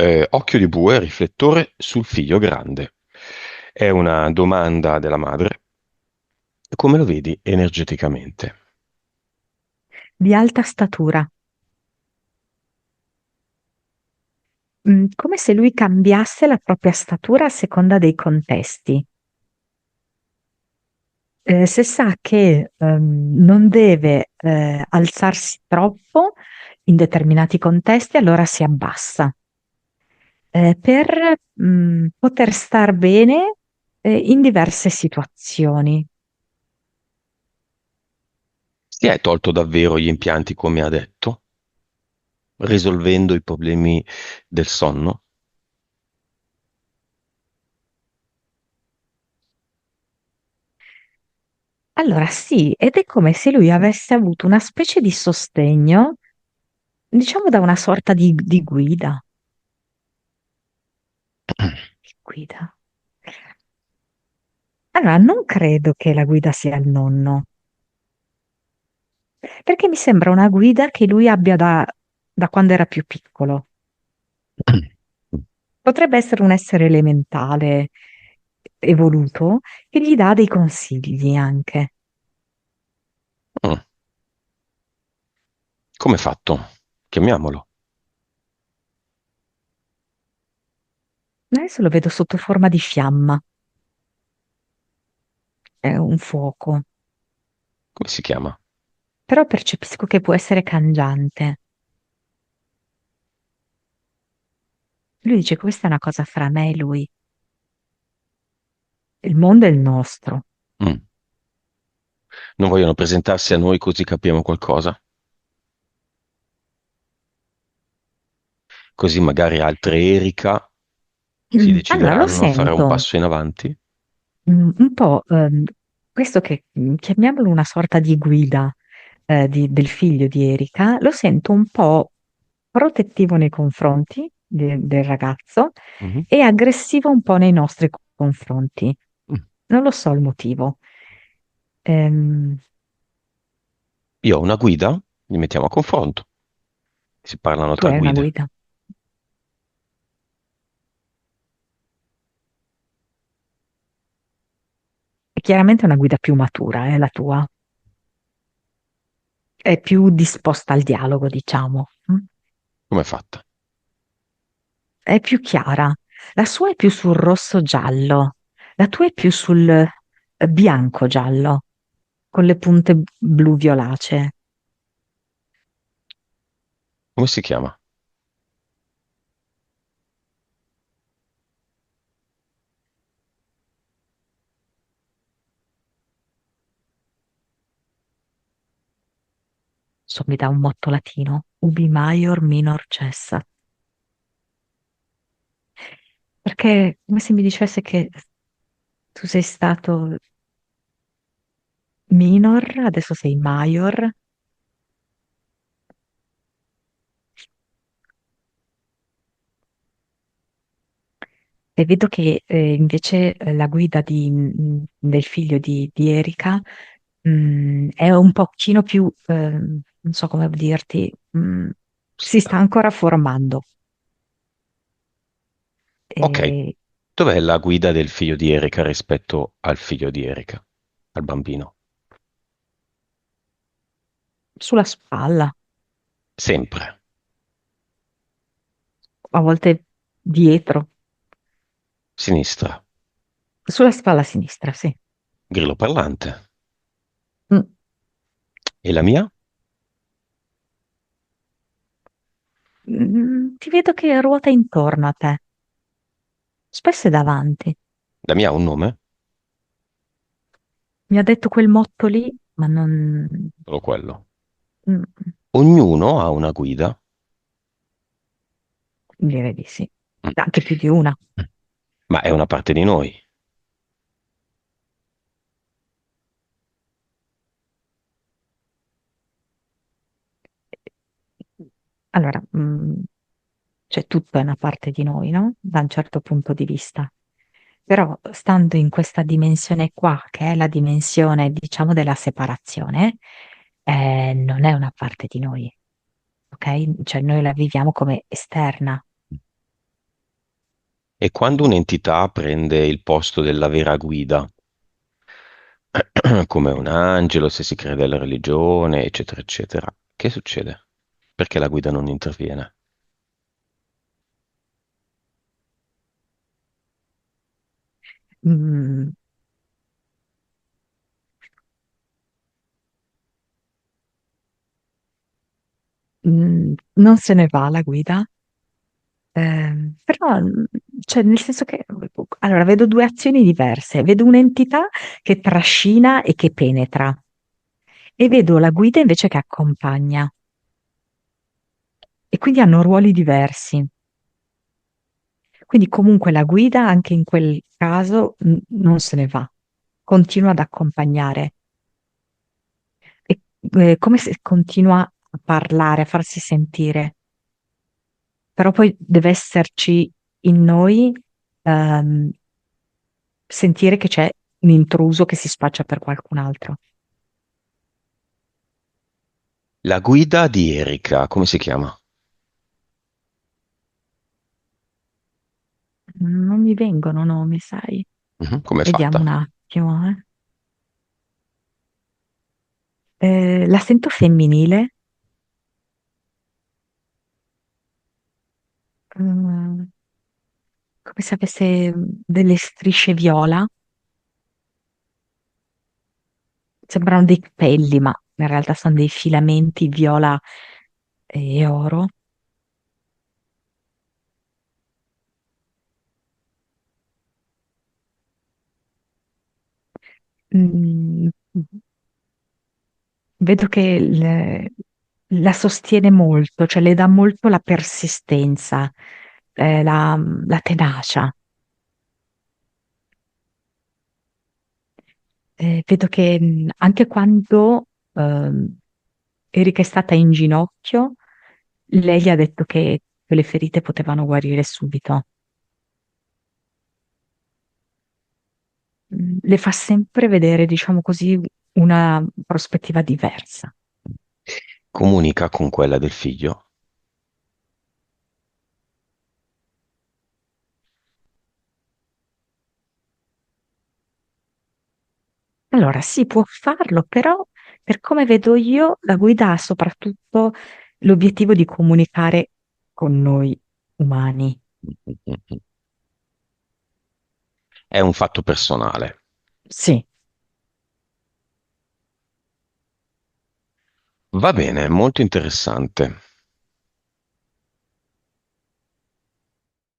Occhio di bue, riflettore sul figlio grande. È una domanda della madre. Come lo vedi energeticamente? Di alta statura. Come se lui cambiasse la propria statura a seconda dei contesti. Se sa che non deve alzarsi troppo in determinati contesti, allora si abbassa per poter star bene in diverse situazioni. Si è tolto davvero gli impianti, come ha detto, risolvendo i problemi del sonno? Allora sì, ed è come se lui avesse avuto una specie di sostegno, diciamo da una sorta di guida. Di guida. Allora, non credo che la guida sia il nonno, perché mi sembra una guida che lui abbia da quando era più piccolo. Potrebbe essere un essere elementale, evoluto, che gli dà dei consigli anche. Mm. Come è fatto? Chiamiamolo. Adesso lo vedo sotto forma di fiamma, è un fuoco, Come si chiama? però percepisco che può essere cangiante. Lui dice: questa è una cosa fra me e lui, il mondo è il nostro. Mm. Non vogliono presentarsi a noi così capiamo qualcosa? Così magari altre Erika si Allora lo decideranno a fare un sento passo in avanti? un po', questo che chiamiamolo una sorta di guida del figlio di Erika, lo sento un po' protettivo nei confronti del ragazzo Mhm. e aggressivo un po' nei nostri confronti. Mm. Non lo so il motivo. Ehm, Io ho una guida, li mettiamo a confronto. Si parlano Tu tra hai una guide. guida. È chiaramente una guida più matura, la tua. È più disposta al dialogo, diciamo. Come è fatta? È più chiara. La sua è più sul rosso-giallo, la tua è più sul bianco-giallo, con le punte blu-violacee. Come si chiama? Mi dà un motto latino, ubi maior minor cessa. Perché è come se mi dicesse che tu sei stato minor, adesso sei major, e vedo che invece la guida del figlio di Erika è un pochino più, non so come dirti, si sta ancora formando. Ok, E dov'è la guida del figlio di Erika rispetto al figlio di Erika, al bambino? sulla spalla, Sempre. a volte dietro, Sinistra. sulla spalla sinistra, sì. Grillo parlante. Mm. E la mia? Ti vedo che ruota intorno a te, spesso è davanti. La mia ha un nome? Mi ha detto quel motto lì, ma non... Solo quello. mm, Ognuno ha una guida. direi di sì. Mm. Anche più di una. Ma è una parte di noi. Allora, cioè tutto è una parte di noi, no? Da un certo punto di vista. Però stando in questa dimensione qua, che è la dimensione, diciamo, della separazione, non è una parte di noi, ok? Cioè noi la viviamo come esterna. E quando un'entità prende il posto della vera guida, come un angelo, se si crede alla religione, eccetera, eccetera, che succede? Perché la guida non interviene? Mm, non se ne va la guida. Però, cioè, nel senso che, allora, vedo due azioni diverse. Vedo un'entità che trascina e che penetra, e vedo la guida invece che accompagna, e quindi hanno ruoli diversi. Quindi comunque la guida anche in quel caso non se ne va, continua ad accompagnare. È come se continua a parlare, a farsi sentire, però poi deve esserci in noi, ehm, sentire che c'è un intruso che si spaccia per qualcun altro. La guida di Erika, come si chiama? Non mi vengono nomi, sai? Mhm, come è Vediamo fatta? un attimo, eh. La sento femminile, mm, come se avesse delle strisce viola, sembrano dei capelli, ma in realtà sono dei filamenti viola e oro. Mm, vedo che la sostiene molto, cioè le dà molto la persistenza, la tenacia. Vedo che anche quando Erika è stata in ginocchio, lei gli ha detto che quelle ferite potevano guarire subito. Le fa sempre vedere, diciamo così, una prospettiva diversa. Comunica con quella del figlio? Allora, sì, può farlo, però per come vedo io, la guida ha soprattutto l'obiettivo di comunicare con noi umani. Mhm. È un fatto personale. Sì. Va bene, molto interessante.